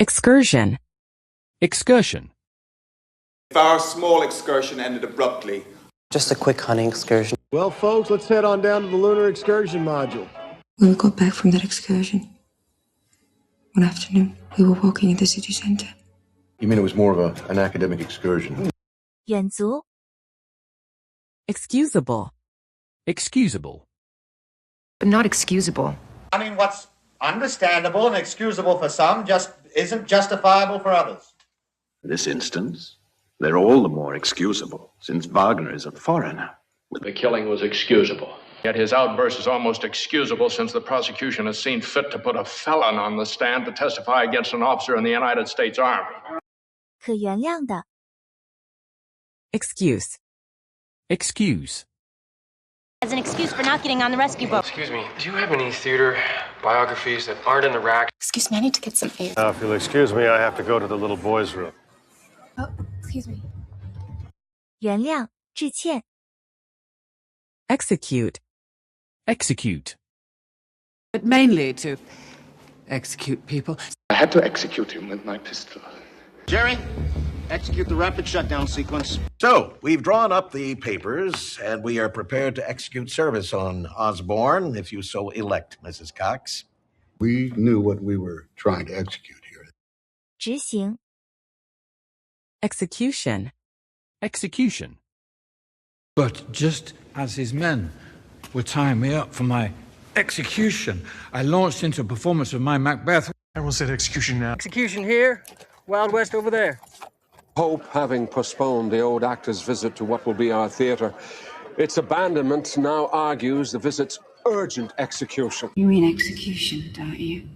Excursion. Excursion. If our small excursion ended abruptly. Just a quick hunting excursion. Well, folks, let's head on down to the lunar excursion module. When we got back from that excursion, one afternoon, we were walking in the city center. You mean it was more of an academic excursion? 远足 Excusable. Excusable. But not excusable. I mean, what's understandable and excusable for some just isn't justifiable for others. In this instance, they're all the more excusable, since Wagner is a foreigner. The killing was excusable. Yet his outburst is almost excusable since the prosecution has seen fit to put a felon on the stand to testify against an officer in the United States Army. 可原谅的 Excuse. Excuse. As an excuse for not getting on the rescue boat. Excuse me, do you have any theater biographies that aren't in the rack? Excuse me, I need to get some air. If you'll excuse me, I have to go to the little boys' room. Oh, excuse me. 原谅致歉 Execute. Execute. But mainly to execute people. I had to execute him with my pistol. Jerry, execute the rapid shutdown sequence. So, we've drawn up the papers, and we are prepared to execute service on Osborne, if you so elect, Mrs. Cox. We knew what we were trying to execute here. 执行 Execution. Execution. But just as his men were tying me up for my execution, I launched into a performance of my Macbeth. Everyone said execution now. Execution here, Wild West over there. Hope, having postponed the old actor's visit to what will be our theater, its abandonment now argues the visit's urgent execution. You mean execution, don't you?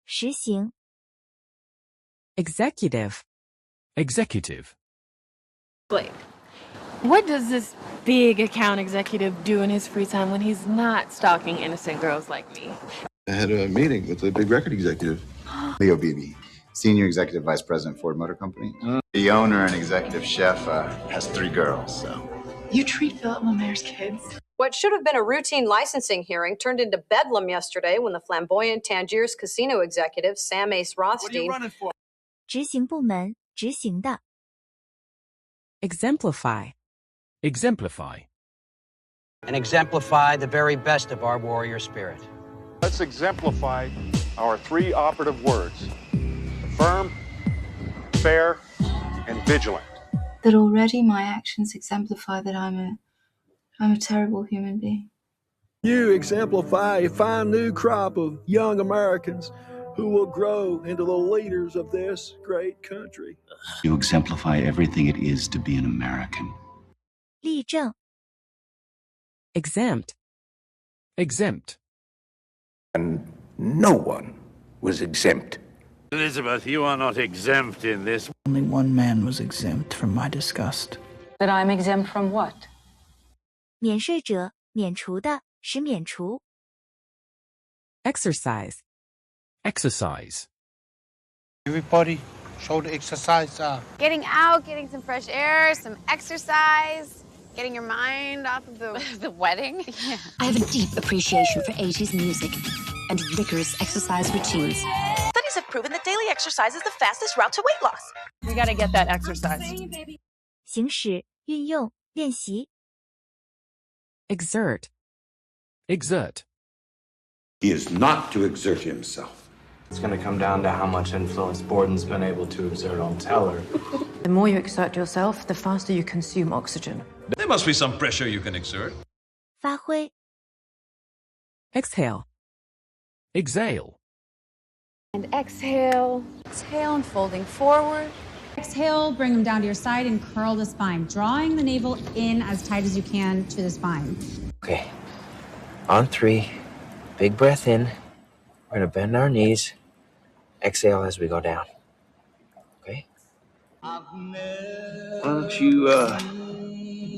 实行 Executive. Executive. Blake, what does this big account executive do in his free time when he's not stalking innocent girls like me? I had a meeting with the big record executive. Leo Beebe, Senior Executive Vice President, Ford Motor Company. The owner and executive chef has 3 girls, so. You treat Philip Lemaire's kids. What should have been a routine licensing hearing turned into bedlam yesterday when the flamboyant Tangiers casino executive, Sam Ace Rothstein. What are you running for? 执行部门执行的 Exemplify. Exemplify. And exemplify the very best of our warrior spirit. Let's exemplify our 3 operative words: firm, fair, and vigilant. That already my actions exemplify that I'm a terrible human being. You exemplify a fine new crop of young Americans who will grow into the leaders of this great country. You exemplify everything it is to be an American. 立正 Exempt. Exempt. And no one was exempt. Elizabeth, you are not exempt in this. Only one man was exempt from my disgust. That I'm exempt from what? 免税者免除的使免除 Exercise. Exercise. Everybody, shoulder exercise. Getting out, getting some fresh air, some exercise, getting your mind off of the wedding. Yeah. I have a deep appreciation for 80s music and rigorous exercise routines. Studies have proven that daily exercise is the fastest route to weight loss. We gotta get that exercise. 行使运用练习 Exert. Exert. He is not to exert himself. It's going to come down to how much influence Borden's been able to exert on Teller. The more you exert yourself, the faster you consume oxygen. There must be some pressure you can exert. 发挥 Exhale. Exhale. And exhale. Exhale and folding forward. Exhale, bring them down to your side and curl the spine, drawing the navel in as tight as you can to the spine. Okay. On 3, big breath in. We're going to bend our knees. Exhale as we go down. Okay? Why don't you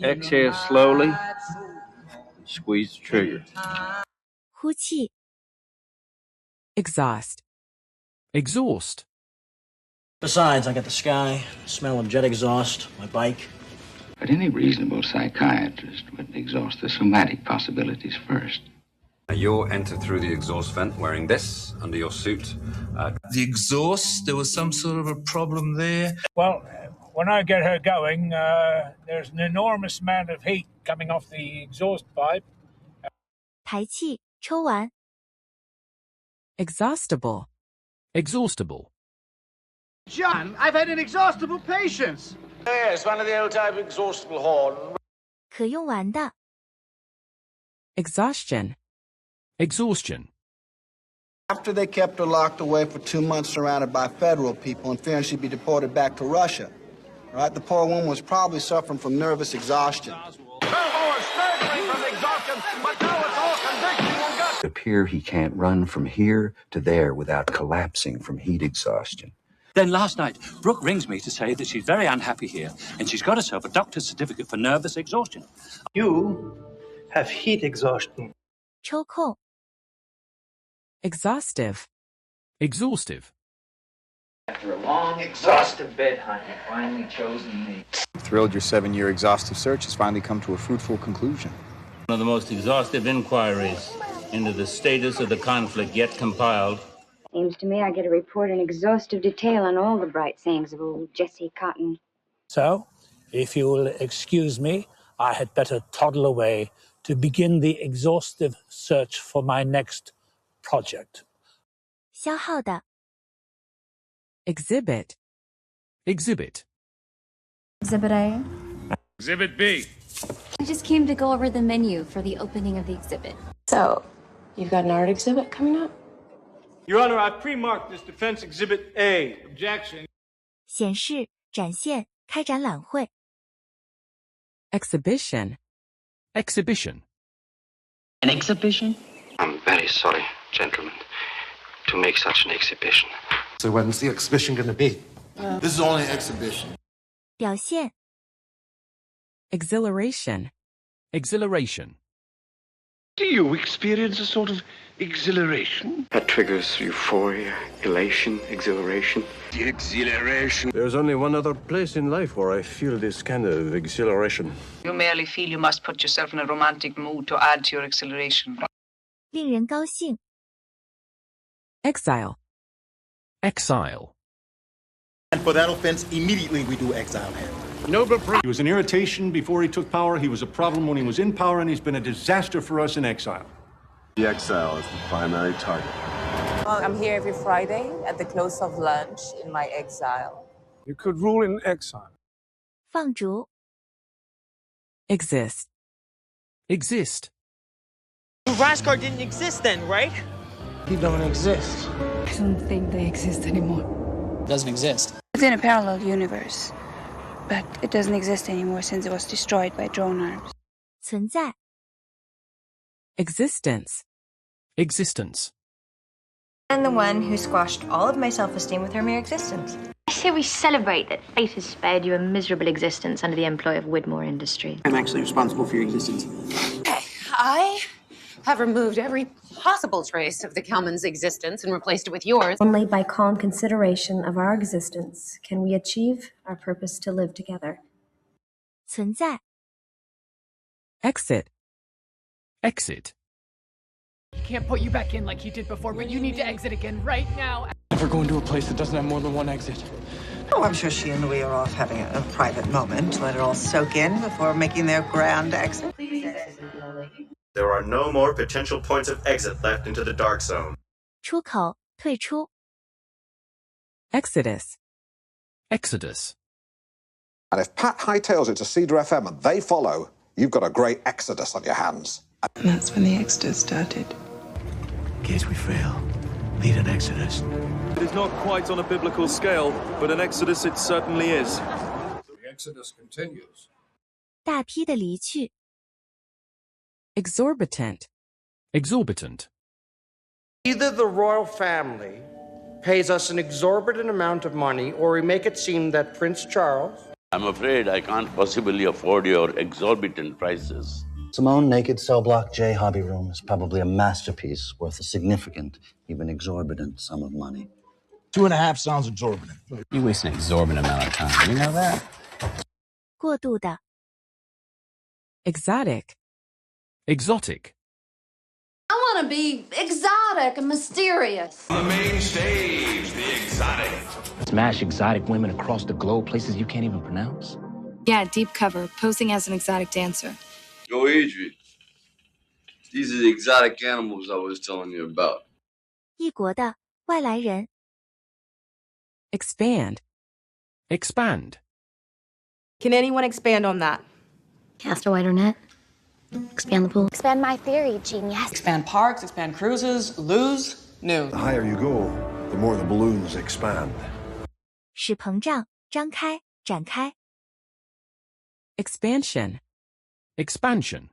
exhale slowly, squeeze the trigger. 呼气 Exhaust. Exhaust. Besides, I got the sky, smell of jet exhaust, my bike. But any reasonable psychiatrist would exhaust the somatic possibilities first. You'll enter through the exhaust vent wearing this under your suit. The exhaust, there was some sort of a problem there. Well, when I get her going, there's an enormous amount of heat coming off the exhaust pipe. 排气，抽完。Exhaustible. Exhaustible. John, I've had inexhaustible patience. Yes, one of the old type exhaustible horn. 可用完的。Exhaustion. Exhaustion. After they kept her locked away for 2 months surrounded by federal people and fearing she'd be deported back to Russia, right? The poor woman was probably suffering from nervous exhaustion. It appears he can't run from here to there without collapsing from heat exhaustion. Then last night, Brooke rings me to say that she's very unhappy here and she's got herself a doctor's certificate for nervous exhaustion. You have heat exhaustion. 抽空。Exhaustive. Exhaustive. After a long, exhaustive bed hunt, you've finally chosen me. Thrilled your 7-year exhaustive search has finally come to a fruitful conclusion. One of the most exhaustive inquiries into the status of the conflict yet compiled. Seems to me I get a report in exhaustive detail on all the bright sayings of old Jesse Cotton. So, if you will excuse me, I had better toddle away to begin the exhaustive search for my next project. 消耗的。Exhibit. Exhibit. Exhibit A. Exhibit B. I just came to go over the menu for the opening of the exhibit. So, you've got an art exhibit coming up? Your Honor, I pre-marked this defense exhibit A. Objection. 显示、展现、开展览会。Exhibition. Exhibition. An exhibition? I'm very sorry, gentlemen, to make such an exhibition. So when's the exhibition going to be? This is only an exhibition. 表现。Exhilaration. Exhilaration. Do you experience a sort of exhilaration? That triggers euphoria, elation, exhilaration. The exhilaration. There's only one other place in life where I feel this kind of exhilaration. You merely feel you must put yourself in a romantic mood to add to your exhilaration. 令人高兴。Exile. Exile. And for that offense, immediately we do exile him. He was an irritation before he took power. He was a problem when he was in power, and he's been a disaster for us in exile. The exile is the primary target. I'm here every Friday at the close of lunch in my exile. You could rule in exile. 放逐。Exist. Exist. Raskar didn't exist then, right? He don't exist. I don't think they exist anymore. Doesn't exist. It's in a parallel universe. But it doesn't exist anymore since it was destroyed by drone arms. 存在。Existence. Existence. And the one who squashed all of my self-esteem with her mere existence. I say we celebrate that fate has spared you a miserable existence under the employ of Widmore Industry. I'm actually responsible for your existence. I have removed every possible trace of the Kalman's existence and replaced it with yours. Only by calm consideration of our existence can we achieve our purpose to live together. 存在。Exit. Exit. He can't put you back in like he did before, but you need to exit again right now. Never go into a place that doesn't have more than one exit. Oh, I'm sure she and Louis are off having a private moment to let it all soak in before making their grand exit. There are no more potential points of exit left into the dark zone. 出口，退出。Exodus. Exodus. And if Pat hightails it to Cedar FM and they follow, you've got a great exodus on your hands. And that's when the exodus started. In case we fail, lead an exodus. It is not quite on a biblical scale, but an exodus it certainly is. The exodus continues. 大批的离去。Exorbitant. Exorbitant. Either the royal family pays us an exorbitant amount of money, or we make it seem that Prince Charles... I'm afraid I can't possibly afford your exorbitant prices. Simone Naked Cell Block J Hobby Room is probably a masterpiece worth a significant, even exorbitant sum of money. 2.5 sounds exorbitant. You waste an exorbitant amount of time. You know that? 过度的。Exotic. Exotic. I want want to be exotic and mysterious. On the main stage, the exotic. Smash exotic women across the globe, places you can't even pronounce. Yeah, deep cover, posing as an exotic dancer. Yo, Adrian. These are the exotic animals I was telling you about. 异国的外来人 Expand. Expand. Can anyone expand on that? Cast a wider net. Expand the pool. Expand my theory, genius. Expand parks, expand cruises, lose, new. The higher you go, the more the balloons expand. 使膨胀张开展开 Expansion. Expansion.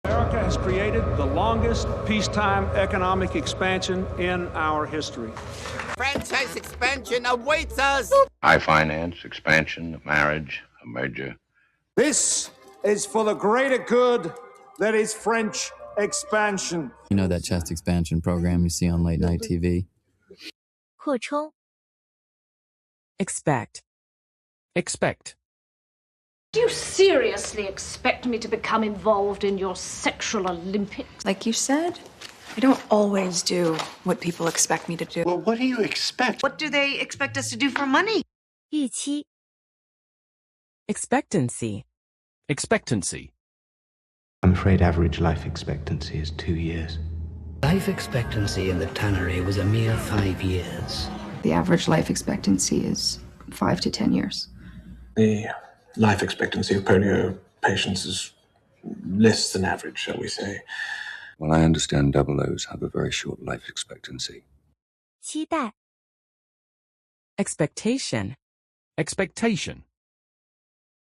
America has created the longest peacetime economic expansion in our history. Franchise expansion awaits us. High finance, expansion, a marriage, a merger. This is for the greater good that is French expansion. You know that chest expansion program you see on late night TV? 扩充 Expect. Expect. Do you seriously expect me to become involved in your sexual Olympics? Like you said, I don't always do what people expect me to do. Well, what do you expect? What do they expect us to do for money? 预期 Expectancy. Expectancy. I'm afraid average life expectancy is 2 years. Life expectancy in the tannery was a mere 5 years. The average life expectancy is 5 to 10 years. The life expectancy of polio patients is less than average, shall we say. Well, I understand double O's have a very short life expectancy. 期待 Expectation. Expectation.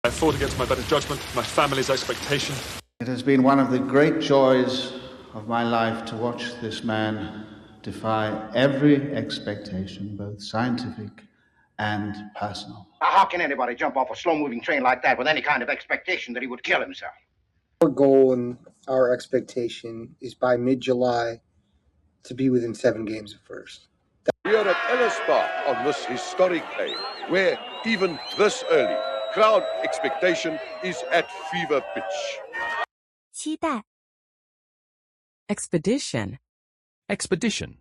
I fought against my better judgment, my family's expectation. It has been one of the great joys of my life to watch this man defy every expectation, both scientific and personal. How can anybody jump off a slow-moving train like that with any kind of expectation that he would kill himself? Our goal and our expectation is by mid-July to be within 7 games of first. We are at Ellis Park on this historic day, where even this early, crowd expectation is at fever pitch. 期待 Expedition. Expedition.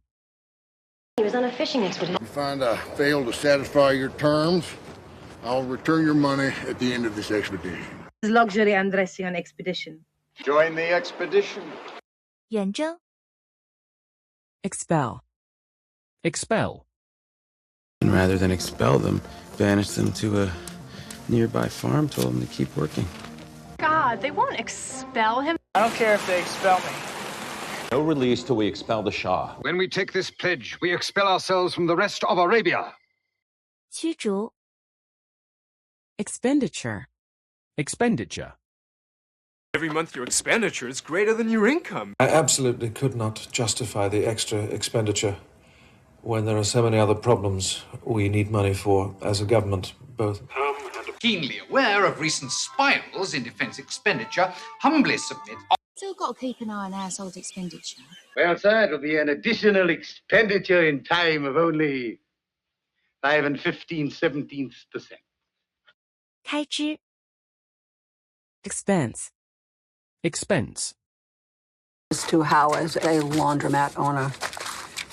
He was on a fishing expedition. If you find I fail to satisfy your terms, I'll return your money at the end of this expedition. Luxury undressing on expedition. Join the expedition. 远征 Expel. Expel. And rather than expel them, banish them to a nearby farm, told them to keep working. God, they won't expel him. I don't care if they expel me. No release till we expel the Shah. When we take this pledge, we expel ourselves from the rest of Arabia. 驱逐 Expenditure. Expenditure. Every month your expenditure is greater than your income. I absolutely could not justify the extra expenditure when there are so many other problems we need money for as a government, both. Keenly aware of recent spirals in defence expenditure, humbly submit. Still got to keep an eye on household expenditure. Well, sir, it'll be an additional expenditure in time of only 5 15/17%. 开支 Expense. Expense. As to how, as a laundromat owner,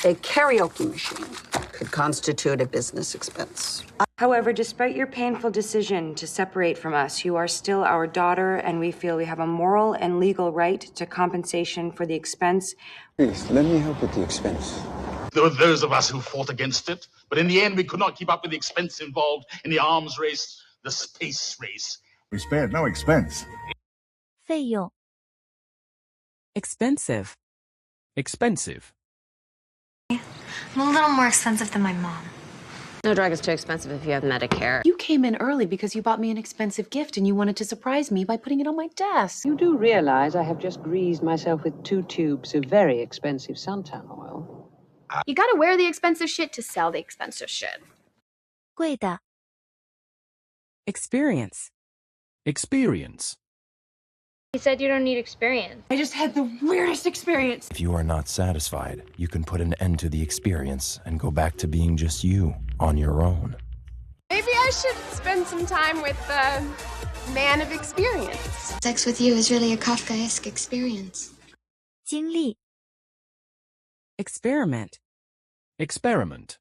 a karaoke machine could constitute a business expense. However, despite your painful decision to separate from us, you are still our daughter, and we feel we have a moral and legal right to compensation for the expense. Please, let me help with the expense. There were those of us who fought against it, but in the end we could not keep up with the expense involved in the arms race, the space race. We spared no expense. 费用 Expensive. Expensive. I'm a little more expensive than my mom. No drug is too expensive if you have Medicare. You came in early because you bought me an expensive gift and you wanted to surprise me by putting it on my desk. You do realize I have just greased myself with 2 tubes of very expensive suntan oil. You gotta wear the expensive shit to sell the expensive shit. 贵的 Experience. Experience. He said you don't need experience. I just had the weirdest experience. If you are not satisfied, you can put an end to the experience and go back to being just you on your own. Maybe I should spend some time with the man of experience. Sex with you is really a Kafkaesque experience. 经历 Experiment. Experiment.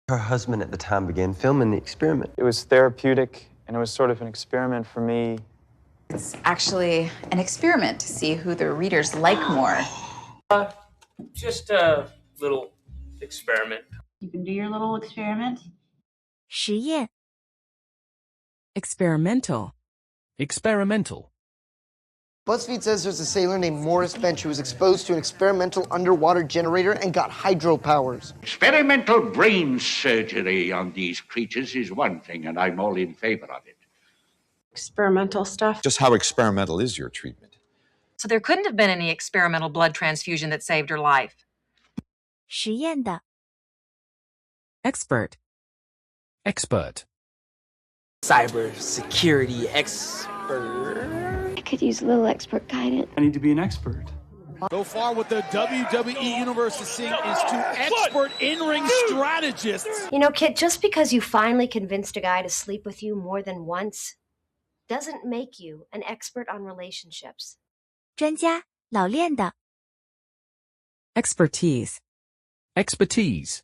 Her husband at the time began filming the experiment. It was therapeutic, and it was sort of an experiment for me. It's actually an experiment to see who the readers like more. Just a little experiment. You can do your little experiment. 实验. Experimental. Experimental. BuzzFeed says there's a sailor named Morris Bench who was exposed to an experimental underwater generator and got hydropowers. Experimental brain surgery on these creatures is one thing, and I'm all in favor of it. Experimental stuff. Just how experimental is your treatment? So there couldn't have been any experimental blood transfusion that saved her life. 实验的. Expert. Expert. Cybersecurity expert. I could use a little expert guidance. I need to be an expert. So far, what the WWE Universe is seeing is two expert in-ring strategists. You know, kid, just because you finally convinced a guy to sleep with you more than once doesn't make you an expert on relationships. 专家，老练的. Expertise. Expertise.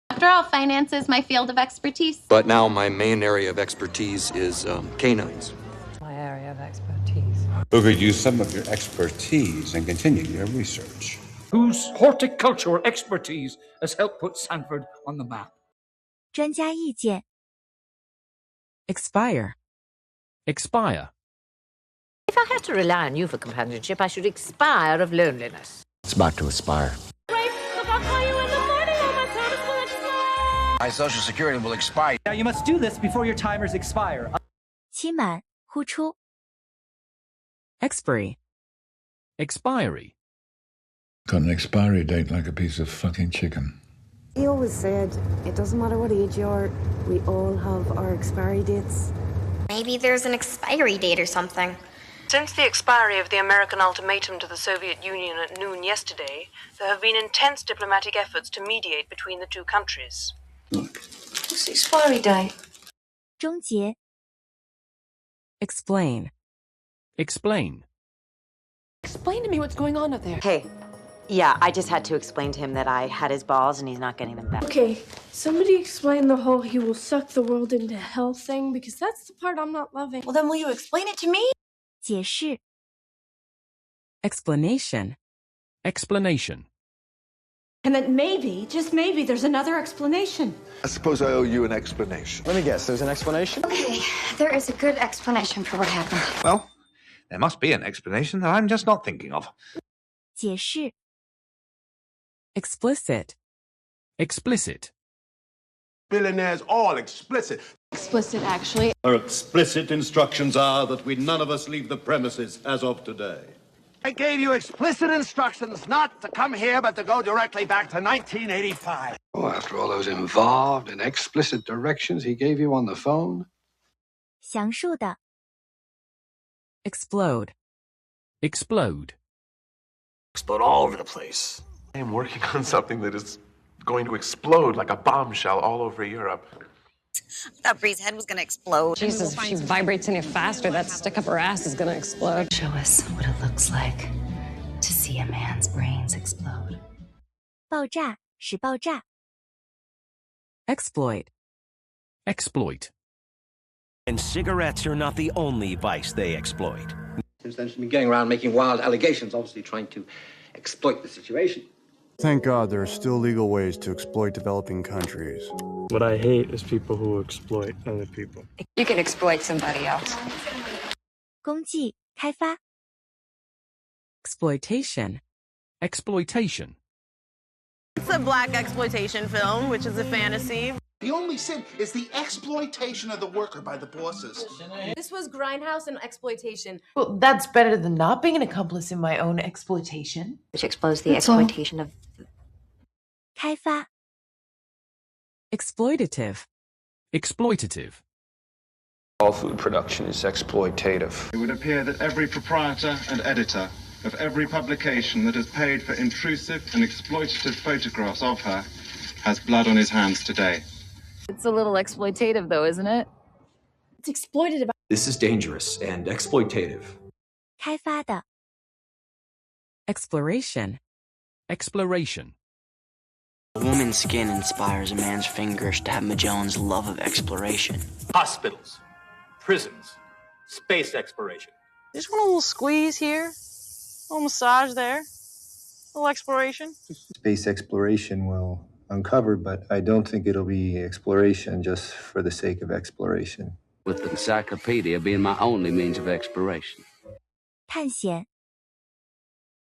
After all, finance is my field of expertise. But now my main area of expertise is canines. My area of expertise. Who could use some of your expertise and continue your research? Whose horticultural expertise has helped put Sanford on the map. 专家意见. Expire. Expire. If I had to rely on you for companionship, I should expire of loneliness. It's about to expire. Look, I'll call you in the morning or my promise will expire. My Social Security will expire. Now you must do this before your timers expire. 期满，呼出. Expiry. Expiry. Got an expiry date like a piece of fucking chicken. He always said, it doesn't matter what age you are, we all have our expiry dates. Maybe there's an expiry date or something. Since the expiry of the American ultimatum to the Soviet Union at noon yesterday, there have been intense diplomatic efforts to mediate between the two countries. What's the expiry date? 终结. Explain. Explain. Explain to me what's going on up there. Hey, yeah, I just had to explain to him that I had his balls and he's not getting them back. Okay, somebody explain the whole he will suck the world into hell thing, because that's the part I'm not loving. Well, then will you explain it to me? 解释. Explanation. Explanation. And that maybe, just maybe, there's another explanation. I suppose I owe you an explanation. Let me guess, there's an explanation? Okay, there is a good explanation for what happened. Well, there must be an explanation that I'm just not thinking of. 解释. Explicit. Explicit. Billionaires all explicit. Explicit, actually. Our explicit instructions are that we none of us leave the premises as of today. I gave you explicit instructions not to come here, but to go directly back to 1985. Oh, after all those involved and explicit directions he gave you on the phone? 详述的. Explode. Explode. Explode all over the place. I am working on something that is going to explode like a bombshell all over Europe. I thought Bree's head was going to explode. Jesus, if she vibrates any faster, that stick up her ass is going to explode. Show us what it looks like to see a man's brains explode. 爆炸，使爆炸. Exploit. Exploit. And cigarettes are not the only vice they exploit. Since then, she's been going around making wild allegations, obviously trying to exploit the situation. Thank God there are still legal ways to exploit developing countries. What I hate is people who exploit other people. You can exploit somebody else. 工具，开发. Exploitation. Exploitation. It's a black exploitation film, which is a fantasy. The only sin is the exploitation of the worker by the bosses. This was grindhouse and exploitation. Well, that's better than not being an accomplice in my own exploitation. Which exposed the exploitation of... 开发. Exploitative. Exploitative. All food production is exploitative. It would appear that every proprietor and editor of every publication that has paid for intrusive and exploitative photographs of her has blood on his hands today. It's a little exploitative, though, isn't it? It's exploitative. This is dangerous and exploitative. 开发的. Exploration. Exploration. A woman's skin inspires a man's fingers to have Magellan's love of exploration. Hospitals, prisons, space exploration. Just want a little squeeze here, a little massage there, a little exploration. Space exploration will uncover, but I don't think it'll be exploration just for the sake of exploration. With the encyclopedia being my only means of exploration. 探险